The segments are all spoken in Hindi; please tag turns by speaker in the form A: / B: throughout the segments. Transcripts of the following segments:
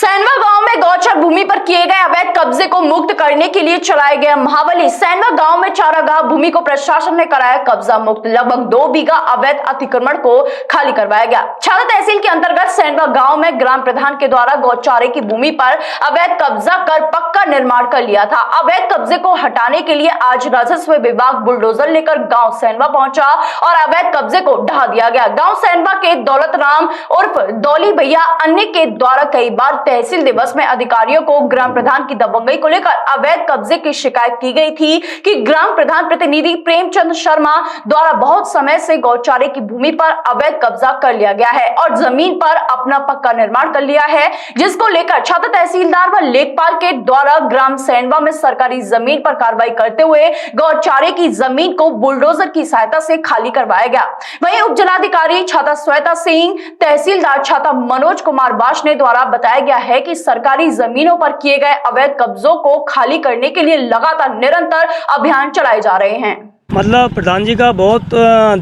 A: सैनवा गांव में गौचर भूमि पर किए गए अवैध कब्जे को मुक्त करने के लिए चलाए गए महाबली। सैनवा गांव में चारागाह भूमि को प्रशासन ने कराया कब्जा मुक्त। लगभग 2 बीघा अवैध अतिक्रमण को खाली करवाया गया। छाता तहसील के अंतर्गत सैनवा गांव में ग्राम प्रधान के द्वारा गौचारे की भूमि पर अवैध कब्जा कर पक्का निर्माण कर लिया था। अवैध कब्जे को हटाने के लिए आज राजस्व विभाग बुलडोजर लेकर गाँव सैनवा पहुंचा और अवैध कब्जे को ढहा दिया गया। गाँव सैनवा के दौलत राम उर्फ दौली भैया अन्य के द्वारा कई बार तहसील दिवस में अधिकारियों को ग्राम प्रधान की दबंगई को लेकर अवैध कब्जे की शिकायत की गई थी कि ग्राम प्रधान प्रतिनिधि प्रेमचंद शर्मा द्वारा बहुत समय से गौचारे की भूमि पर अवैध कब्जा कर लिया गया है और जमीन पर अपना पक्का निर्माण कर लिया है, जिसको लेकर छाता तहसीलदार व लेखपाल के द्वारा ग्राम सैनवा में सरकारी जमीन पर कार्रवाई करते हुए गौचारे की जमीन को बुलडोजर की सहायता से खाली करवाया गया। वहीं उप जिलाधिकारी छाता श्वेता सिंह, तहसीलदार छाता मनोज कुमार बाशने द्वारा बताया गया है कि सरकारी जमीनों पर किए गए अवैध कब्जों को खाली करने के लिए लगातार निरंतर अभियान चलाए जा रहे हैं।
B: मतलब प्रधान जी का बहुत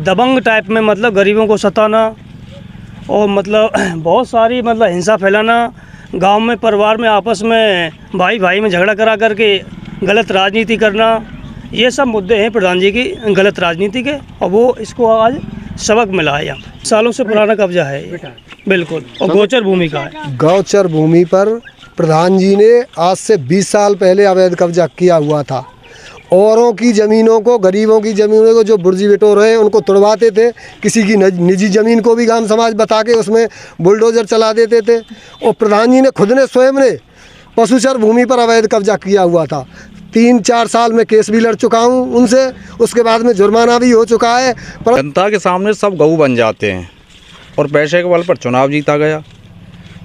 B: दबंग टाइप में मतलब गरीबों को सताना और मतलब बहुत सारी मतलब हिंसा फैलाना, गांव में परिवार में आपस में भाई भाई में झगड़ा करा करके गलत राजनीति करना, ये सब मुद्दे हैं प्रधान जी की गलत राजनीति के, और वो इसको आज सबक मिला है। यहाँ सालों से पुराना कब्जा है बिल्कुल, और गोचर भूमि का है।
C: गौचर भूमि पर प्रधान जी ने आज से 20 साल पहले अवैध कब्जा किया हुआ था। औरों की ज़मीनों को, गरीबों की ज़मीनों को जो बुर्जी बिटोर हैं उनको तुड़वाते थे। किसी की निजी ज़मीन को भी गांव समाज बता के उसमें बुलडोज़र चला देते थे। और प्रधान जी ने खुद ने स्वयं ने पशुचर भूमि पर अवैध कब्जा किया हुआ था। 3-4 साल में केस भी लड़ चुका हूँ उनसे, उसके बाद में जुर्माना भी हो चुका है।
D: जनता के सामने सब गऊ बन जाते हैं और पैसे के बल पर चुनाव जीता गया,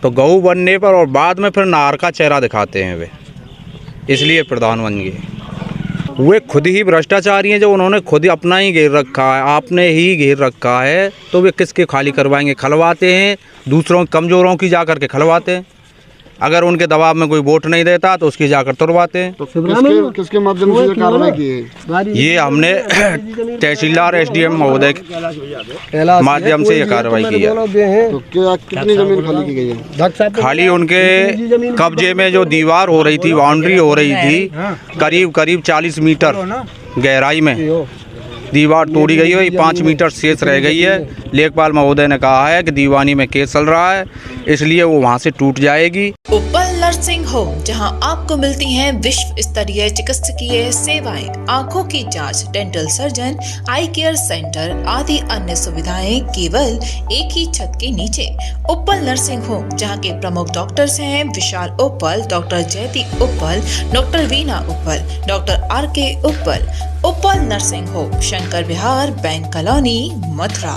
D: तो गऊ बनने पर और बाद में फिर नार का चेहरा दिखाते हैं वे, इसलिए प्रधान बन गए। वे खुद ही भ्रष्टाचारी हैं, जो उन्होंने खुद ही अपना ही घेर रखा है, आपने ही घेर रखा है, तो वे किसके खाली करवाएंगे? खलवाते हैं दूसरों कमज़ोरों की जा कर के खलवाते हैं। अगर उनके दबाव में कोई वोट नहीं देता तो उसकी जाकर तुड़वाते हैं।
C: तो किसके माध्यम से कार्रवाई की है?
D: ये हमने तहसीलदार एसडीएम महोदय के माध्यम से ये कार्रवाई की है।
C: तो कितनी जमीन खाली की गई है?
D: खाली उनके कब्जे में जो दीवार हो रही थी, बाउंड्री हो रही थी, करीब 40 मीटर गहराई में दीवार तोड़ी गई है। 5 मीटर शेष रह गई है। लेखपाल महोदय ने कहा है कि दीवानी में केस चल रहा है, इसलिए वो वहाँ से टूट जाएगी।
E: उपल नर्सिंग होम, जहां आपको मिलती हैं विश्व स्तरीय चिकित्सकीय सेवाएं, आंखों की जांच, डेंटल सर्जन, आई केयर सेंटर आदि अन्य सुविधाएं केवल एक ही छत के नीचे। उपल नर्सिंग होम, जहां के प्रमुख डॉक्टर्स हैं विशाल उपल, डॉक्टर जयती उपल, डॉक्टर वीना उपल, डॉक्टर RK उपल। उपल नर्सिंग होम, शंकर विहार, बैंक कॉलोनी, मथुरा।